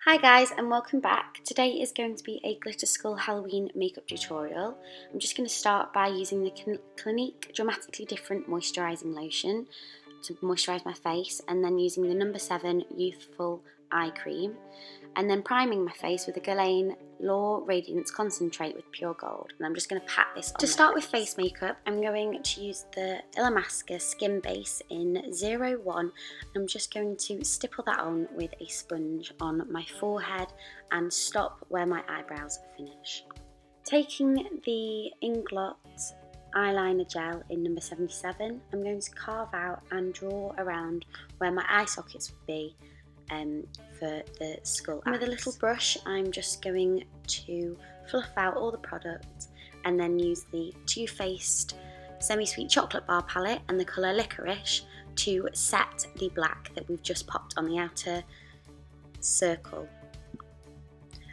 Hi guys and welcome back. Today is going to be a glitter skull Halloween makeup tutorial. I'm just going to start by using the Clinique Dramatically Different Moisturising Lotion to moisturise my face, and then using the No7 Youthful Eye Cream, and then priming my face with the Gurlain Radiance Concentrate with Pure Gold. And I'm just going to pat this on. To start with face makeup, I'm going to use the Illamasqua Skinbase in 01. I'm just going to stipple that on with a sponge on my forehead and stop where my eyebrows finish. Taking the Ingot Eyeliner Gel in number 77, I'm going to carve out and draw around where my eye sockets would be for the skull. With a little brush, I'm just going to fluff out all the product and then use the TooFaced SemiSweet Chocolate Bar palette and the colour Liquorice to set the black that we've just popped on the outer circle.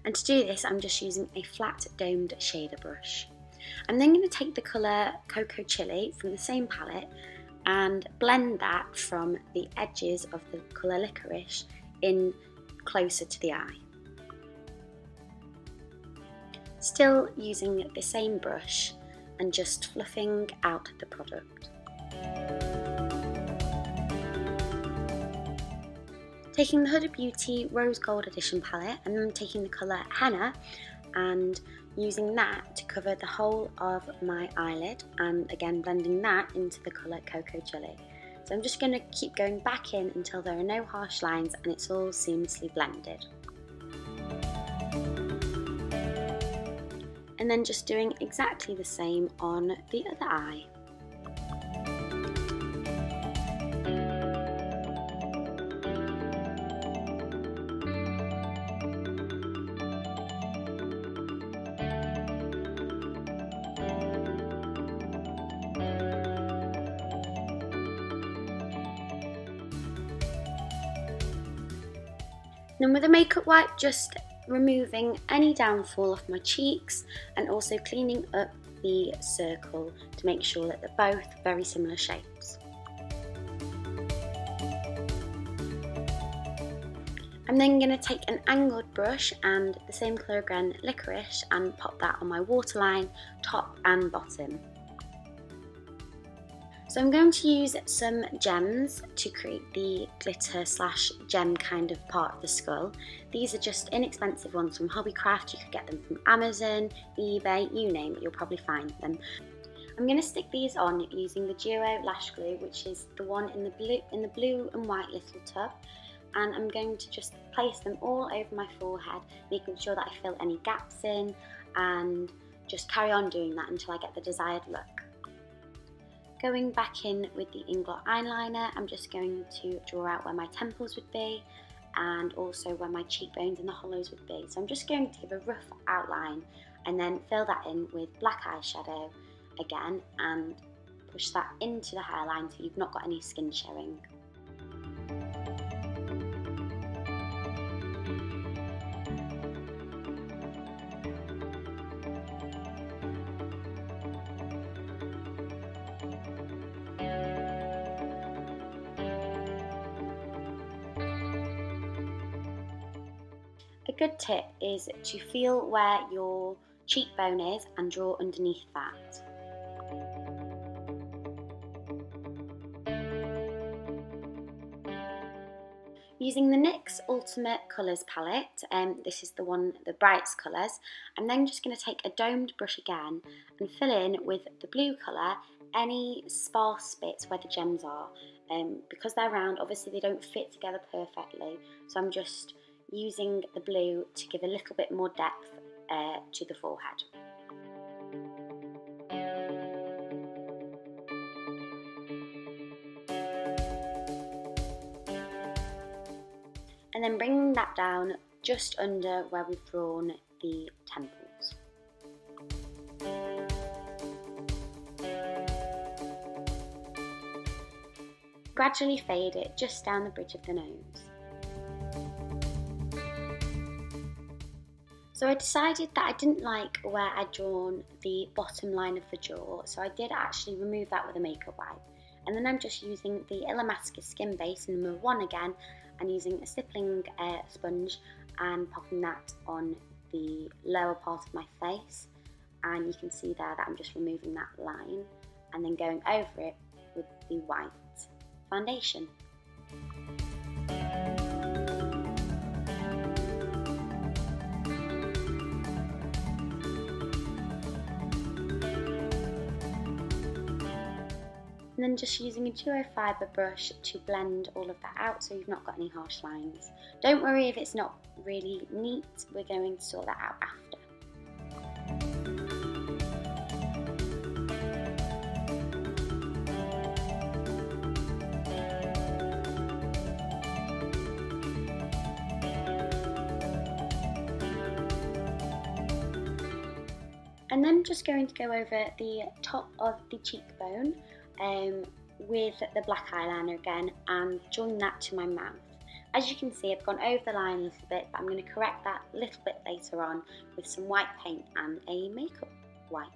And to do this, I'm just using a flat domed shader brush. I'm then going to take the colour Cocoa Chilli from the same palette and blend that from the edges of the colour Liquorice in closer to the eye. Still using the same brush and just fluffing out the product. Taking the Huda Beauty Rose Gold Edition palette and then taking the colour Henna and using that to cover the whole of my eyelid, and again blending that into the colour Cocoa Chilli. So I'm just going to keep going back in until there are no harsh lines and it's all seamlessly blended. And then just doing exactly the same on the other eye. Then with a makeup wipe, just removing any downfall off my cheeks and also cleaning up the circle to make sure that they're both very similar shapes. I'm then going to take an angled brush and the same colour again, Liquorice, and pop that on my waterline, top and bottom. So I'm going to use some gems to create the glitter slash gem kind of part of the skull. These are just inexpensive ones from Hobbycraft. You could get them from Amazon, eBay, you name it, you'll probably find them. I'm going to stick these on using the Duo Lash Glue, which is the one in the blue and white little tub. And I'm going to just place them all over my forehead, making sure that I fill any gaps in, and just carry on doing that until I get the desired look. Going back in with the Ingot eyeliner, I'm just going to draw out where my temples would be and also where my cheekbones and the hollows would be. So I'm just going to give a rough outline and then fill that in with black eyeshadow again and push that into the hairline so you've not got any skin showing. A good tip is to feel where your cheekbone is and draw underneath that. Using the NYX Ultimate Colours palette, this is the brightest colours, I'm then just going to take a domed brush again and fill in with the blue colour any sparse bits where the gems are. Because they're round, obviously they don't fit together perfectly, so I'm just using the blue to give a little bit more depth to the forehead. And then bringing that down just under where we've drawn the temples. Gradually fade it just down the bridge of the nose. So I decided that I didn't like where I'd drawn the bottom line of the jaw, so I did actually remove that with a makeup wipe. And then I'm just using the Illamasqua Skinbase in number 1 again and using a stippling sponge and popping that on the lower part of my face, and you can see there that I'm just removing that line and then going over it with the white foundation. And then just using a duo fibre brush to blend all of that out so you've not got any harsh lines. Don't worry if it's not really neat, we're going to sort that out after. And then I'm just going to go over the top of the cheekbone with the black eyeliner again and join that to my mouth. As you can see, I've gone over the line a little bit, but I'm going to correct that a little bit later on with some white paint and a makeup wipe.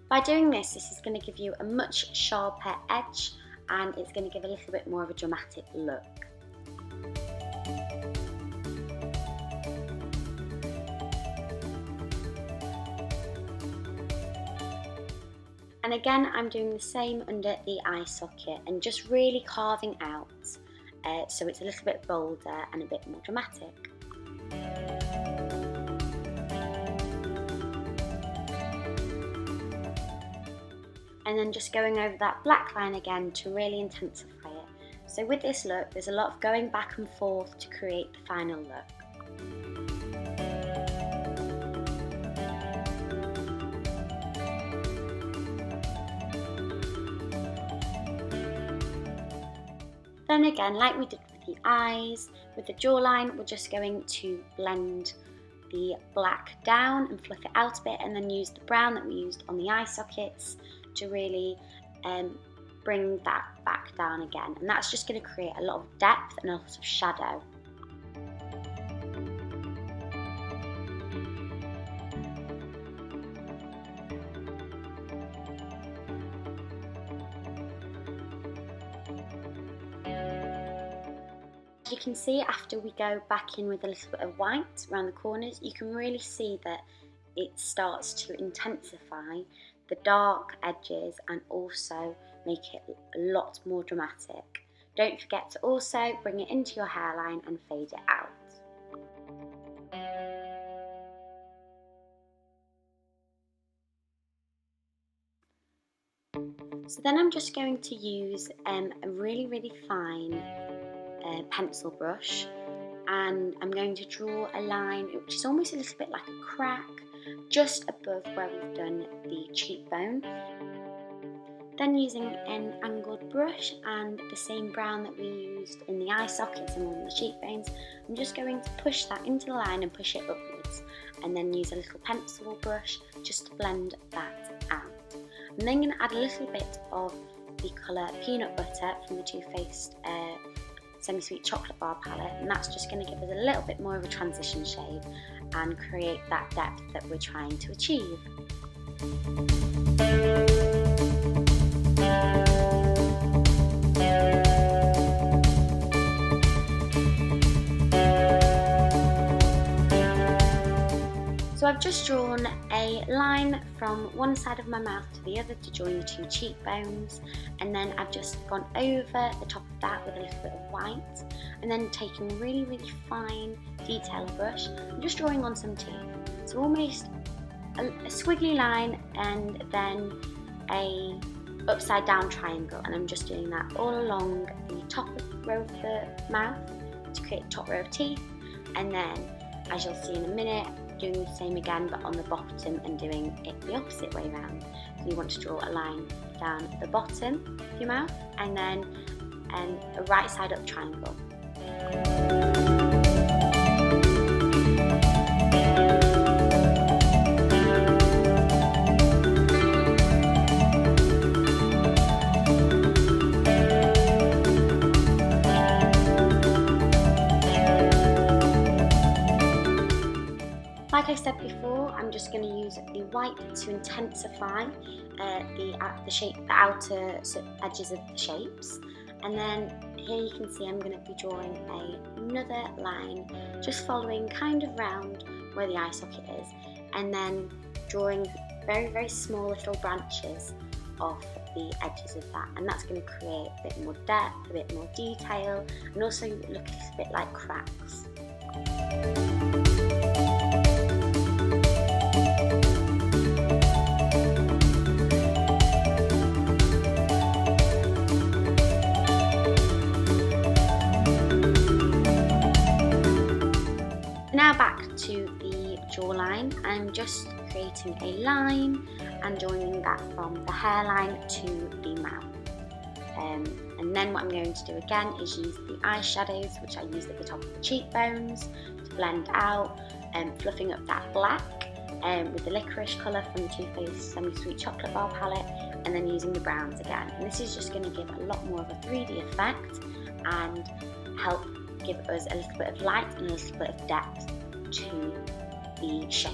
By doing this is going to give you a much sharper edge and it's going to give a little bit more of a dramatic look. And again, I'm doing the same under the eye socket and just really carving out so it's a little bit bolder and a bit more dramatic. And then just going over that black line again to really intensify it. So with this look, there's a lot of going back and forth to create the final look. Then again, like we did with the eyes, with the jawline, we're just going to blend the black down and fluff it out a bit and then use the brown that we used on the eye sockets to really bring that back down again, and that's just going to create a lot of depth and a lot of shadow. As you can see, after we go back in with a little bit of white around the corners, you can really see that it starts to intensify the dark edges and also make it a lot more dramatic. Don't forget to also bring it into your hairline and fade it out. So then I'm just going to use a really fine pencil brush, and I'm going to draw a line which is almost a little bit like a crack just above where we've done the cheekbone. Then using an angled brush and the same brown that we used in the eye sockets and on the cheekbones, I'm just going to push that into the line and push it upwards, and then use a little pencil brush just to blend that out. I'm then going to add a little bit of the colour Peanut Butter from the TooFaced SemiSweet Chocolate Bar palette, and that's just going to give us a little bit more of a transition shade and create that depth that we're trying to achieve. So I've just drawn a line from one side of my mouth to the other to join the two cheekbones, and then I've just gone over the top of that with a little bit of white, and then taking a really fine detail brush and just drawing on some teeth. So almost a squiggly line and then a upside down triangle, and I'm just doing that all along the top row of the mouth to create the top row of teeth, and then, as you'll see in a minute, doing the same again but on the bottom and doing it the opposite way round. So you want to draw a line down the bottom of your mouth and then a right side up triangle. like I said before, I'm just going to use the white to intensify the outer edges of the shapes. And then here you can see I'm going to be drawing another line, just following kind of round where the eye socket is, and then drawing very, very small little branches off the edges of that, and that's going to create a bit more depth, a bit more detail, and also look a little bit like cracks. Now back to the jawline. I'm just creating a line and joining that from the hairline to the mouth. And then what I'm going to do again is use the eyeshadows, which I used at the top of the cheekbones, to blend out, fluffing up that black with the Liquorice colour from the TooFaced SemiSweet Chocolate Bar palette, and then using the browns again. And this is just going to give a lot more of a 3D effect and help give us a little bit of light and a little bit of depth to the shape.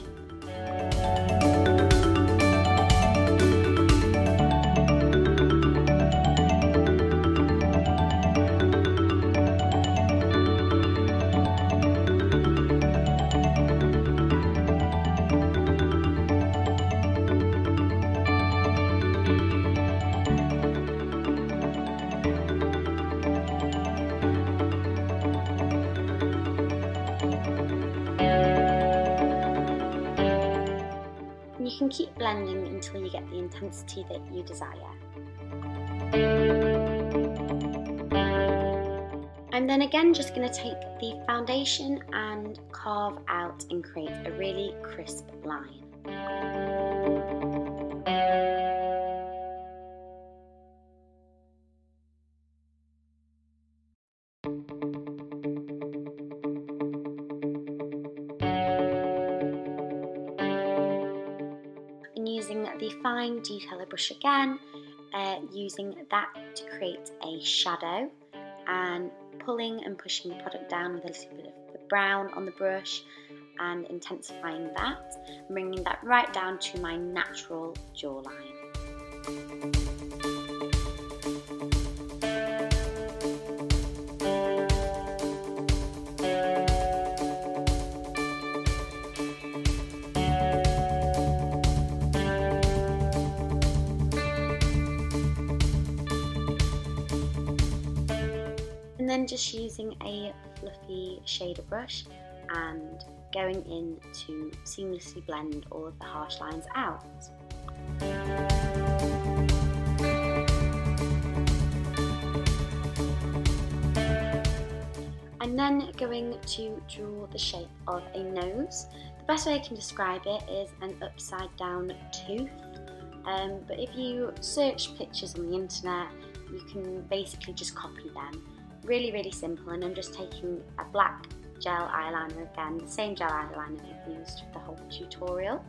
You can keep blending until you get the intensity that you desire. I'm then again just going to take the foundation and carve out and create a really crisp line. Using the fine detailer brush again, using that to create a shadow, and pulling and pushing the product down with a little bit of the brown on the brush and intensifying that, and bringing that right down to my natural jawline. And then just using a fluffy shader brush and going in to seamlessly blend all of the harsh lines out. I'm then going to draw the shape of a nose. The best way I can describe it is an upside down tooth, but if you search pictures on the internet, you can basically just copy them. Really, really simple, and I'm just taking a black gel eyeliner again, the same gel eyeliner I've used for the whole tutorial.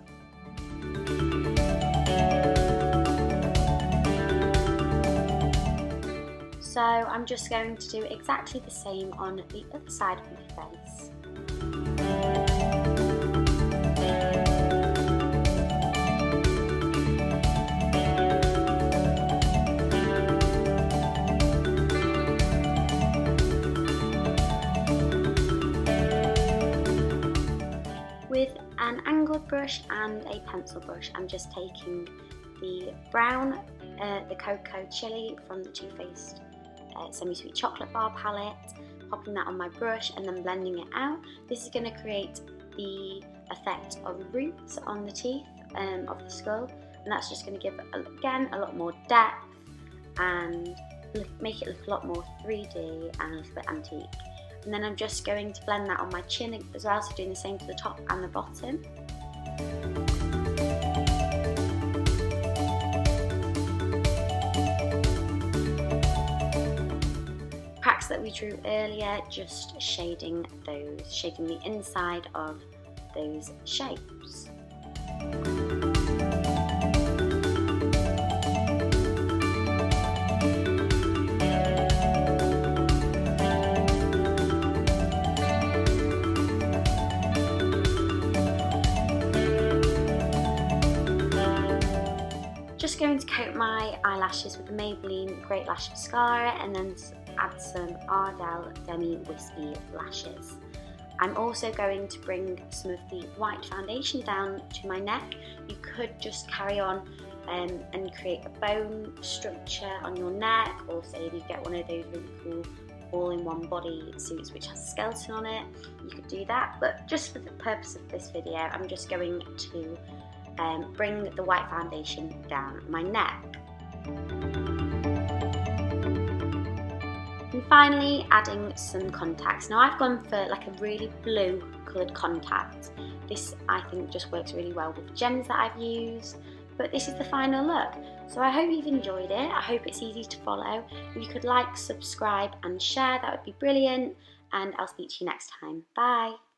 So I'm just going to do exactly the same on the other side of my face. With an angled brush and a pencil brush, I'm just taking the brown, the Cocoa Chilli from the TooFaced SemiSweet Chocolate Bar palette, popping that on my brush and then blending it out. This is going to create the effect of roots on the teeth of the skull, and that's just going to give, again, a lot more depth and make it look a lot more 3D and a little bit antique. And then I'm just going to blend that on my chin as well, so doing the same to the top and the bottom. Cracks that we drew earlier, just shading those, shading the inside of those shapes. going to coat my eyelashes with the Maybelline Great Lash Mascara and then add some Ardel Demi Whispie lashes. I'm also going to bring some of the white foundation down to my neck. You could just carry on and create a bone structure on your neck, or say if you get one of those really cool all-in-one body suits which has a skeleton on it, you could do that. But just for the purpose of this video, I'm just going to bring the white foundation down my neck. And finally, adding some contacts. Now I've gone for like a really blue coloured contact. This I think just works really well with the gems that I've used. But this is the final look. So I hope you've enjoyed it. I hope it's easy to follow. If you could like, subscribe and share, that would be brilliant. And I'll speak to you next time. Bye.